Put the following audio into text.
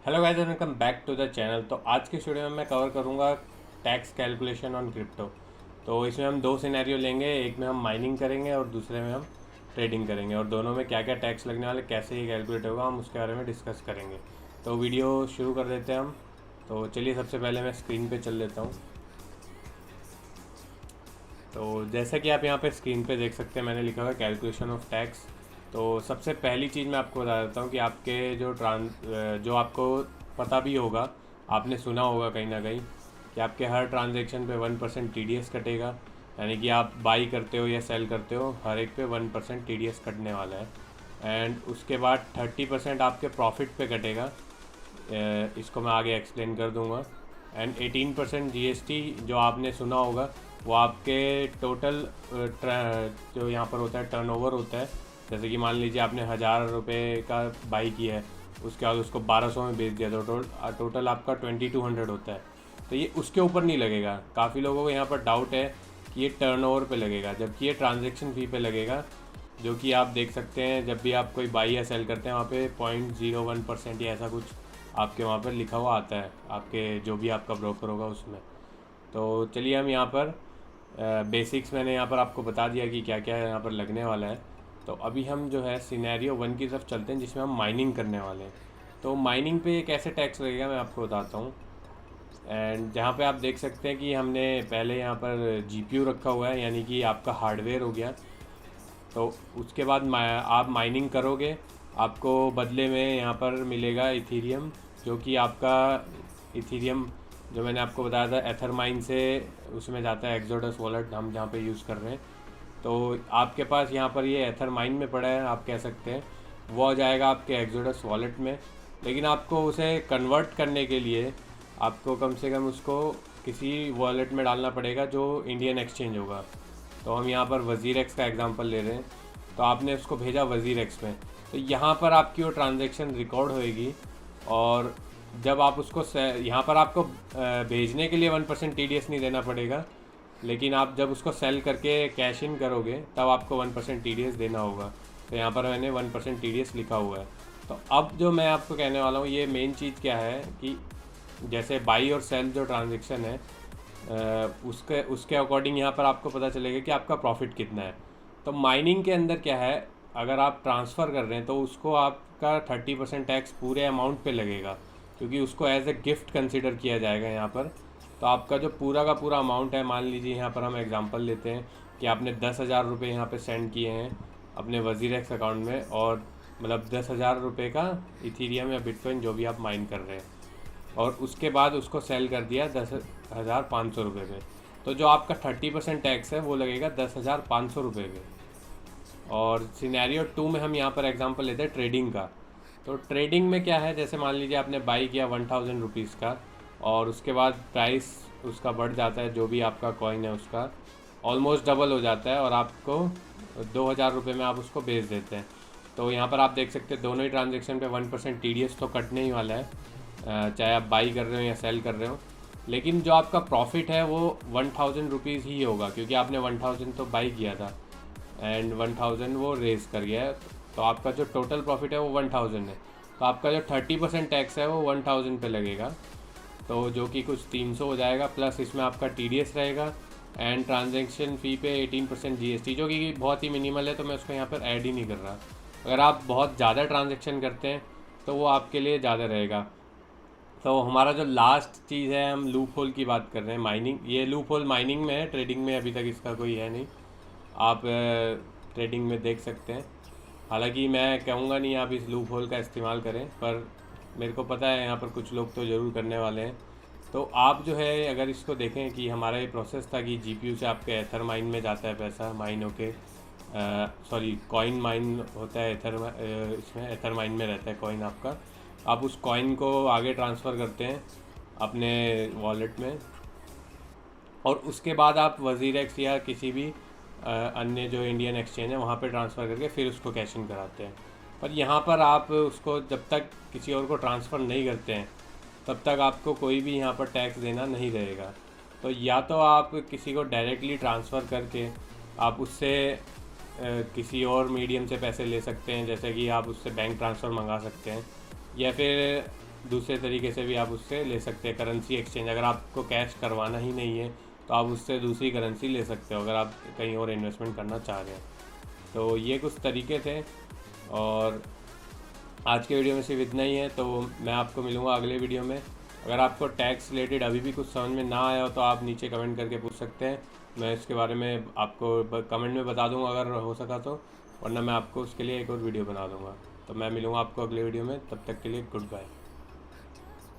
Hello guys, welcome back to the channel. तो आज के वीडियो में मैं कवर करूँगा टैक्स कैलकुलेशन ऑन क्रिप्टो। तो इसमें हम दो सिनेरियो लेंगे, एक में हम माइनिंग करेंगे और दूसरे में हम ट्रेडिंग करेंगे, और दोनों में क्या क्या टैक्स लगने वाले, कैसे ये कैलकुलेट होगा, हम उसके बारे में डिस्कस करेंगे। तो वीडियो शुरू कर देते हैं हम। तो चलिए, सबसे पहले मैं स्क्रीन पर चल लेता हूँ। तो जैसा कि आप यहाँ पे स्क्रीन पे देख सकते हैं, मैंने लिखा हुआ है कैलकुलेशन ऑफ टैक्स। तो सबसे पहली चीज़ मैं आपको बता देता हूँ कि आपके जो आपको पता भी होगा, आपने सुना होगा कहीं ना कहीं कि आपके हर ट्रांजैक्शन पे 1% TDS कटेगा। यानी कि आप बाई करते हो या सेल करते हो, हर एक पे 1% TDS कटने वाला है। एंड उसके बाद 30% आपके प्रॉफिट पे कटेगा। इसको मैं आगे एक्सप्लेन कर दूंगा। एंड 18% GST जो आपने सुना होगा, वो आपके टोटल जो यहाँ पर होता है टर्नओवर होता है। जैसे कि मान लीजिए आपने 1000 रुपये का बाई किया है, उसके बाद उसको 1200 में बेच दिया, तो टोटल आपका 2200 होता है। तो ये उसके ऊपर नहीं लगेगा। काफ़ी लोगों को यहाँ पर डाउट है कि ये टर्नओवर पे लगेगा, जबकि ये ट्रांजैक्शन फ़ी पे लगेगा। जो कि आप देख सकते हैं, जब भी आप कोई बाई या सेल करते हैं, वहाँ पे 0.01% या ऐसा कुछ आपके वहाँ पर लिखा हुआ आता है, आपके जो भी आपका ब्रोकर होगा उसमें। तो चलिए, हम यहाँ पर बेसिक्स मैंने यहाँ पर आपको बता दिया कि क्या क्या यहाँ पर लगने वाला है। तो अभी हम जो है सिनेरियो 1 की तरफ चलते हैं, जिसमें हम माइनिंग करने वाले हैं। तो माइनिंग पे कैसे टैक्स लगेगा मैं आपको बताता हूँ। एंड जहाँ पे आप देख सकते हैं कि हमने पहले यहाँ पर GPU रखा हुआ है, यानी कि आपका हार्डवेयर हो गया। तो उसके बाद आप माइनिंग करोगे, आपको बदले में यहाँ पर मिलेगा इथीरियम, जो कि आपका इथीरियम जो मैंने आपको बताया था एथरमाइन से उसमें जाता है एक्सोडस वॉलेट हम जहाँ पे यूज़ कर रहे हैं। तो आपके पास यहाँ पर ये एथरमाइन में पड़ा है, आप कह सकते हैं, वो आ जाएगा आपके एक्सोडस वॉलेट में। लेकिन आपको उसे कन्वर्ट करने के लिए आपको कम से कम उसको किसी वॉलेट में डालना पड़ेगा जो इंडियन एक्सचेंज होगा। तो हम यहाँ पर वज़ीर एक्स का एग्जांपल ले रहे हैं। तो आपने उसको भेजा वज़ीर एक्स में, तो यहाँ पर आपकी वो ट्रांजैक्शन रिकॉर्ड होएगी। और जब आप उसको यहाँ पर आपको भेजने के लिए 1% TDS नहीं देना पड़ेगा, लेकिन आप जब उसको सेल करके कैश इन करोगे तब आपको 1% TDS देना होगा। तो यहाँ पर मैंने 1% TDS लिखा हुआ है। तो अब जो मैं आपको कहने वाला हूँ, ये मेन चीज़ क्या है कि जैसे बाई और सेल जो ट्रांजेक्शन है, उसके अकॉर्डिंग यहाँ पर आपको पता चलेगा कि आपका प्रॉफिट कितना है। तो माइनिंग के अंदर क्या है, अगर आप ट्रांसफ़र कर रहे हैं तो उसको आपका 30% टैक्स पूरे अमाउंट पे लगेगा, क्योंकि उसको एज ए गिफ्ट कंसिडर किया जाएगा यहाँ पर। तो आपका जो पूरा का पूरा अमाउंट है, मान लीजिए यहाँ पर हम एग्जांपल लेते हैं कि आपने 10,000 रुपये यहाँ पे सेंड किए हैं अपने वज़ीर एक्स अकाउंट में, और मतलब 10,000 रुपये का इथीरियम या बिटकॉइन जो भी आप माइन कर रहे हैं, और उसके बाद उसको सेल कर दिया 10,500 रुपये में। तो जो आपका 30% टैक्स है वो लगेगा 10,500 रुपये पे। और सिनेरियो 2 में हम यहाँ पर एग्जांपल लेते हैं ट्रेडिंग का। तो ट्रेडिंग में क्या है, जैसे मान लीजिए आपने बाई किया 1,000 रुपीज़ का, और उसके बाद प्राइस उसका बढ़ जाता है, जो भी आपका कॉइन है उसका ऑलमोस्ट डबल हो जाता है, और आपको 2,000 रुपये में आप उसको बेच देते हैं। तो यहाँ पर आप देख सकते हैं दोनों ही ट्रांजेक्शन पे 1% TDS तो कटने ही वाला है, चाहे आप बाई कर रहे हो या सेल कर रहे हो। लेकिन जो आपका प्रॉफिट है वो 1,000 रुपीज़ ही होगा, क्योंकि आपने 1,000 तो बाई किया था एंड 1,000 वो रेस कर गया है। तो आपका जो टोटल प्रॉफिट है वो 1,000 है। तो आपका जो 30% टैक्स है वो 1,000 पे लगेगा, तो जो कि कुछ 300 हो जाएगा, प्लस इसमें आपका TDS रहेगा। एंड ट्रांजैक्शन फ़ी पे 18% GST, जो कि बहुत ही मिनिमल है, तो मैं उसको यहाँ पर ऐड ही नहीं कर रहा। अगर आप बहुत ज़्यादा ट्रांजैक्शन करते हैं तो वो आपके लिए ज़्यादा रहेगा। तो हमारा जो लास्ट चीज़ है, हम लूप होल की बात कर रहे हैं, माइनिंग। ये लूप होल माइनिंग में है, ट्रेडिंग में अभी तक इसका कोई है नहीं। आप ट्रेडिंग में देख सकते हैं। हालांकि मैं कहूँगा नहीं आप इस लूप होल का इस्तेमाल करें, पर मेरे को पता है यहाँ पर कुछ लोग तो ज़रूर करने वाले हैं। तो आप जो है अगर इसको देखें कि हमारा ये प्रोसेस था कि GPU से आपके एथर माइन में जाता है पैसा, माइन होके, सॉरी कॉइन माइन होता है एथर, इसमें एथर माइन में रहता है कॉइन आपका। आप उस कॉइन को आगे ट्रांसफ़र करते हैं अपने वॉलेट में, और उसके बाद आप वज़ीर एक्स या किसी भी अन्य जो इंडियन एक्सचेंज है वहाँ पे ट्रांसफ़र करके फिर उसको कैश इन कराते हैं। पर यहाँ पर आप उसको जब तक किसी और को ट्रांसफ़र नहीं करते हैं तब तक आपको कोई भी यहाँ पर टैक्स देना नहीं रहेगा। तो या तो आप किसी को डायरेक्टली ट्रांसफ़र करके आप उससे किसी और मीडियम से पैसे ले सकते हैं, जैसे कि आप उससे बैंक ट्रांसफ़र मंगा सकते हैं, या फिर दूसरे तरीके से भी आप उससे ले सकते हैं करेंसी एक्सचेंज। अगर आपको कैश करवाना ही नहीं है तो आप उससे दूसरी करेंसी ले सकते हो अगर आप कहीं और इन्वेस्टमेंट करना चाह रहे हैं। तो ये कुछ तरीके थे और आज के वीडियो में सिर्फ इतना ही है। तो मैं आपको मिलूँगा अगले वीडियो में। अगर आपको टैक्स रिलेटेड अभी भी कुछ समझ में ना आया हो तो आप नीचे कमेंट करके पूछ सकते हैं, मैं इसके बारे में आपको कमेंट में बता दूंगा अगर हो सका तो, वरना मैं आपको उसके लिए एक और वीडियो बना दूंगा। तो मैं मिलूँगा आपको अगले वीडियो में, तब तक के लिए गुड बाय।